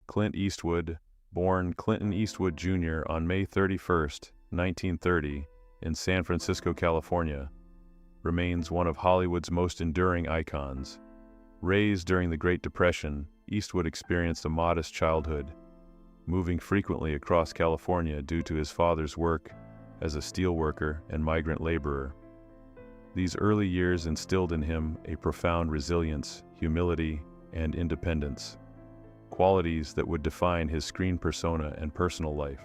Clint Eastwood, born Clinton Eastwood Jr. on May 31, 1930, in San Francisco, California, remains one of Hollywood's most enduring icons. Raised during the Great Depression, Eastwood experienced a modest childhood, moving frequently across California due to his father's work as a steelworker and migrant laborer. These early years instilled in him a profound resilience, humility, and independence, qualities that would define his screen persona and personal life.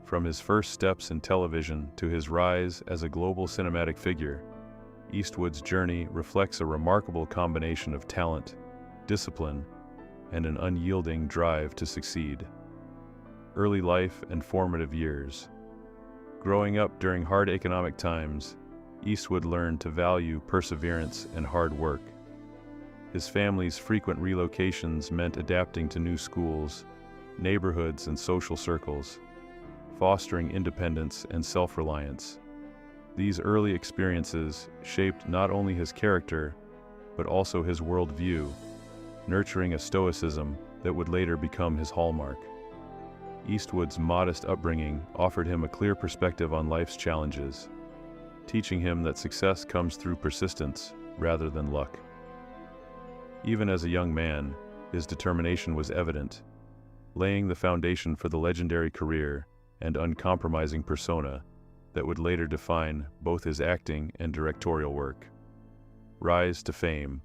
From his first steps in television to his rise as a global cinematic figure, Eastwood's journey reflects a remarkable combination of talent, discipline, and an unyielding drive to succeed. Early life and formative years. Growing up during hard economic times, Eastwood learned to value perseverance and hard work. His family's frequent relocations meant adapting to new schools, neighborhoods, and social circles, fostering independence and self-reliance. These early experiences shaped not only his character, but also his worldview, nurturing a stoicism that would later become his hallmark. Eastwood's modest upbringing offered him a clear perspective on life's challenges, teaching him that success comes through persistence rather than luck. Even as a young man, his determination was evident, laying the foundation for the legendary career and uncompromising persona that would later define both his acting and directorial work. Rise to fame.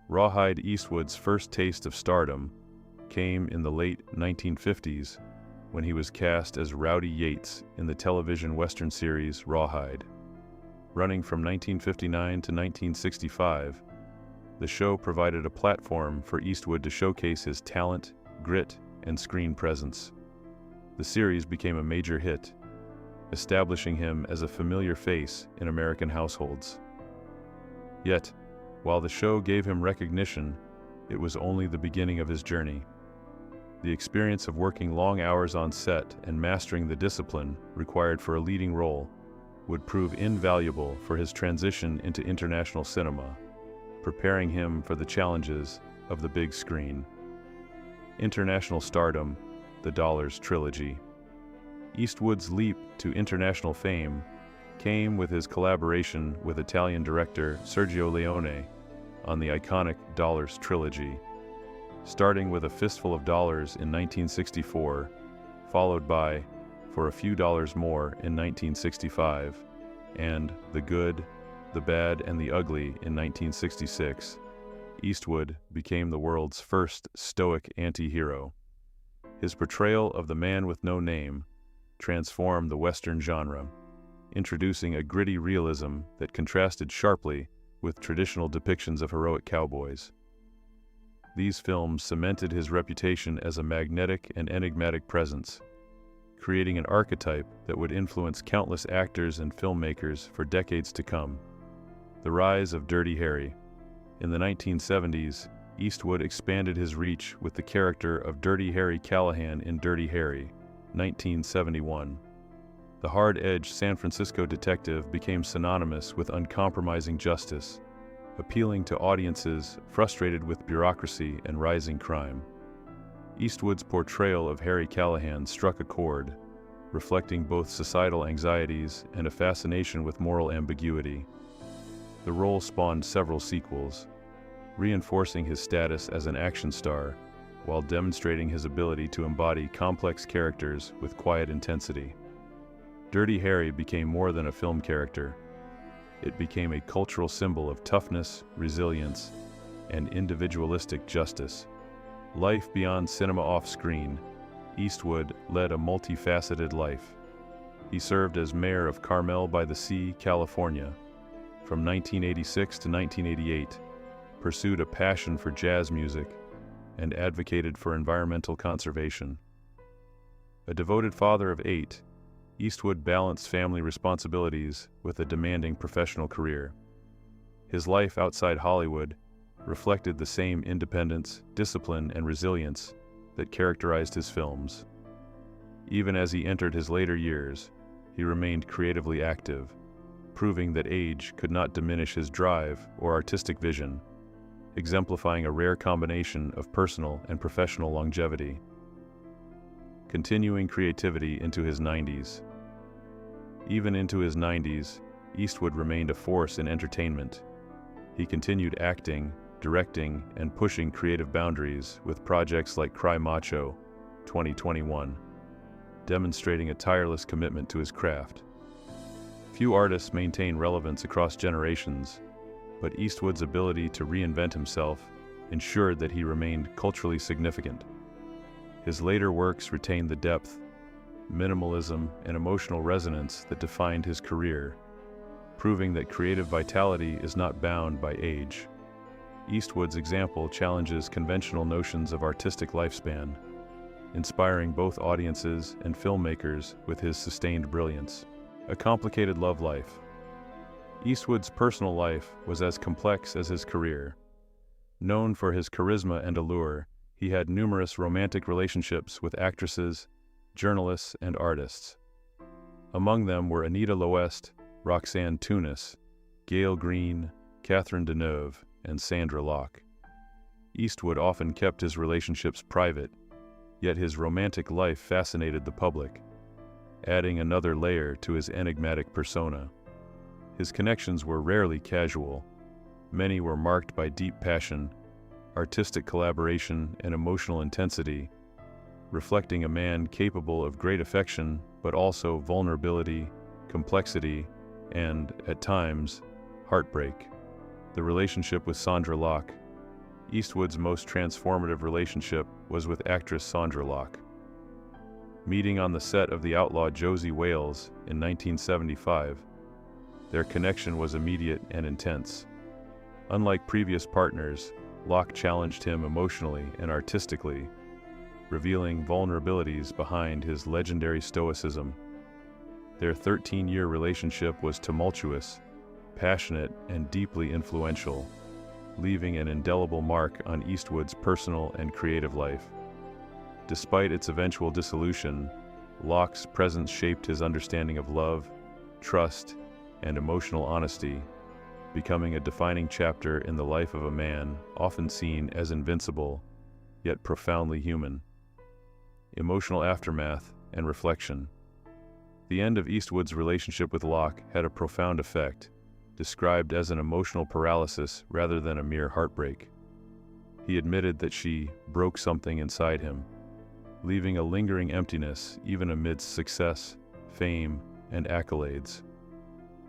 Rawhide Eastwood's first taste of stardom came in the late 1950s when he was cast as Rowdy Yates in the television Western series Rawhide. Running from 1959 to 1965, the show provided a platform for Eastwood to showcase his talent, grit, and screen presence. The series became a major hit, establishing him as a familiar face in American households. Yet, while the show gave him recognition, it was only the beginning of his journey. The experience of working long hours on set and mastering the discipline required for a leading role would prove invaluable for his transition into international cinema, preparing him for the challenges of the big screen. International stardom, the Dollars trilogy. Eastwood's leap to international fame came with his collaboration with Italian director Sergio Leone on the iconic Dollars trilogy, starting with A Fistful of Dollars in 1964, followed by For a Few Dollars More in 1965, and The Good, the Bad, and the Ugly in 1966, Eastwood became the world's first stoic anti-hero. His portrayal of the man with no name transformed the Western genre, introducing a gritty realism that contrasted sharply with traditional depictions of heroic cowboys. These films cemented his reputation as a magnetic and enigmatic presence, creating an archetype that would influence countless actors and filmmakers for decades to come. The rise of Dirty Harry. In the 1970s, Eastwood expanded his reach with the character of Dirty Harry Callahan in Dirty Harry, 1971. The hard-edged San Francisco detective became synonymous with uncompromising justice, appealing to audiences frustrated with bureaucracy and rising crime. Eastwood's portrayal of Harry Callahan struck a chord, reflecting both societal anxieties and a fascination with moral ambiguity. The role spawned several sequels, reinforcing his status as an action star while demonstrating his ability to embody complex characters with quiet intensity. Dirty Harry became more than a film character. It became a cultural symbol of toughness, resilience, and individualistic justice. Life beyond cinema off-screen, Eastwood led a multifaceted life. He served as mayor of Carmel by the Sea, California, from 1986 to 1988, pursued a passion for jazz music, and advocated for environmental conservation. A devoted father of 8, Eastwood balanced family responsibilities with a demanding professional career. His life outside Hollywood reflected the same independence, discipline, and resilience that characterized his films. Even as he entered his later years, he remained creatively active, proving that age could not diminish his drive or artistic vision. exemplifying a rare combination of personal and professional longevity. Continuing creativity into his 90s. Even into his 90s, Eastwood remained a force in entertainment. He continued acting, directing, and pushing creative boundaries with projects like Cry Macho, 2021, demonstrating a tireless commitment to his craft. Few artists maintain relevance across generations, but Eastwood's ability to reinvent himself ensured that he remained culturally significant. His later works retained the depth, minimalism, and emotional resonance that defined his career, proving that creative vitality is not bound by age. Eastwood's example challenges conventional notions of artistic lifespan, inspiring both audiences and filmmakers with his sustained brilliance. A complicated love life. Eastwood's personal life was as complex as his career. Known for his charisma and allure, he had numerous romantic relationships with actresses, journalists, and artists. Among them were Anita Loest, Roxanne Tunis, Gail Green, Catherine Deneuve, and Sandra Locke. Eastwood often kept his relationships private, yet his romantic life fascinated the public, adding another layer to his enigmatic persona. His connections were rarely casual. Many were marked by deep passion, artistic collaboration, and emotional intensity, reflecting a man capable of great affection, but also vulnerability, complexity, and, at times, heartbreak. The relationship with Sandra Locke. Eastwood's most transformative relationship was with actress Sandra Locke. Meeting on the set of The Outlaw Josie Wales in 1975, their connection was immediate and intense. Unlike previous partners, Locke challenged him emotionally and artistically, revealing vulnerabilities behind his legendary stoicism. Their 13-year relationship was tumultuous, passionate, and deeply influential, leaving an indelible mark on Eastwood's personal and creative life. Despite its eventual dissolution, Locke's presence shaped his understanding of love, trust, and emotional honesty, becoming a defining chapter in the life of a man often seen as invincible, yet profoundly human. Emotional aftermath and reflection. The end of Eastwood's relationship with Locke had a profound effect, described as an emotional paralysis rather than a mere heartbreak. He admitted that she broke something inside him, leaving a lingering emptiness even amidst success, fame, and accolades.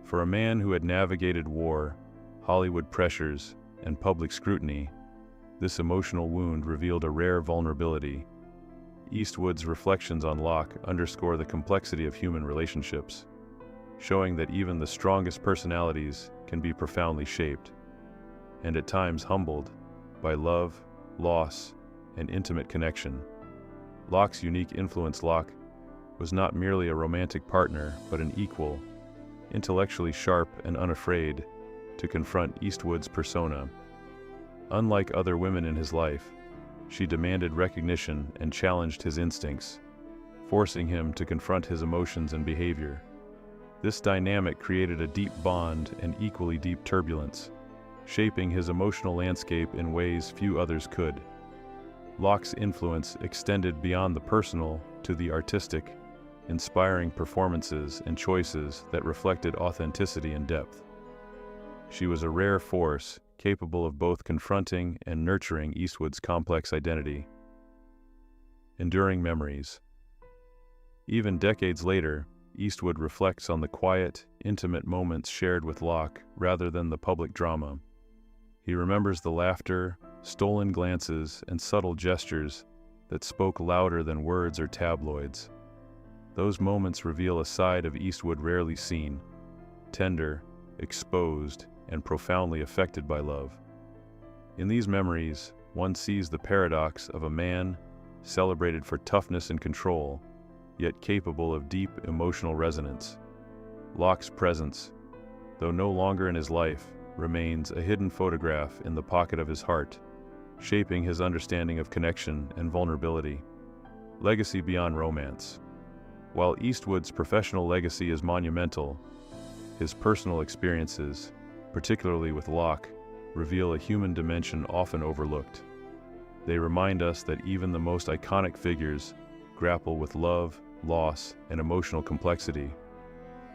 For a man who had navigated war, Hollywood pressures, and public scrutiny, this emotional wound revealed a rare vulnerability. Eastwood's reflections on Locke underscore the complexity of human relationships, showing that even the strongest personalities can be profoundly shaped, and at times humbled, by love, loss, and intimate connection. Locke's unique influence. Locke was not merely a romantic partner, but an equal, intellectually sharp and unafraid to confront Eastwood's persona. Unlike other women in his life, she demanded recognition and challenged his instincts, forcing him to confront his emotions and behavior. This dynamic created a deep bond and equally deep turbulence, shaping his emotional landscape in ways few others could. Locke's influence extended beyond the personal to the artistic, inspiring performances and choices that reflected authenticity and depth. She was a rare force, capable of both confronting and nurturing Eastwood's complex identity. Enduring memories. Even decades later, Eastwood reflects on the quiet, intimate moments shared with Locke rather than the public drama. He remembers the laughter, stolen glances, and subtle gestures that spoke louder than words or tabloids. Those moments reveal a side of Eastwood rarely seen, tender, exposed, and profoundly affected by love. In these memories, one sees the paradox of a man celebrated for toughness and control, yet capable of deep emotional resonance. Locke's presence, though no longer in his life, remains a hidden photograph in the pocket of his heart, shaping his understanding of connection and vulnerability. Legacy beyond romance. While Eastwood's professional legacy is monumental, his personal experiences, particularly with Locke, reveal a human dimension often overlooked. They remind us that even the most iconic figures grapple with love, loss, and emotional complexity.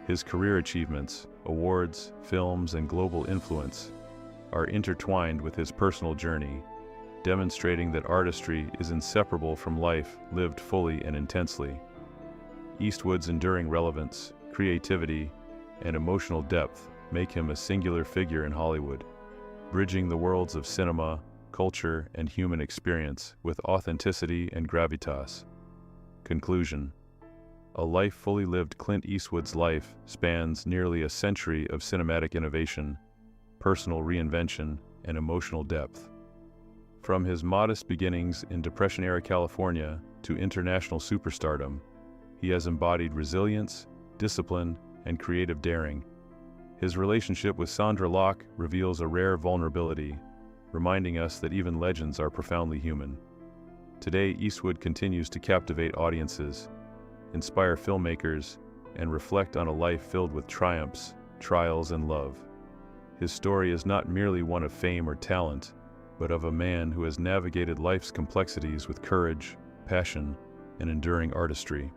His career achievements, awards, films, and global influence are intertwined with his personal journey, demonstrating that artistry is inseparable from life lived fully and intensely. Eastwood's enduring relevance, creativity, and emotional depth make him a singular figure in Hollywood, bridging the worlds of cinema, culture, and human experience with authenticity and gravitas. Conclusion: a life fully lived. Clint Eastwood's life spans nearly a century of cinematic innovation, personal reinvention, and emotional depth. From his modest beginnings in Depression-era California to international superstardom, he has embodied resilience, discipline, and creative daring. His relationship with Sandra Locke reveals a rare vulnerability, reminding us that even legends are profoundly human. Today, Eastwood continues to captivate audiences, inspire filmmakers, and reflect on a life filled with triumphs, trials, and love. His story is not merely one of fame or talent, but of a man who has navigated life's complexities with courage, passion, and enduring artistry.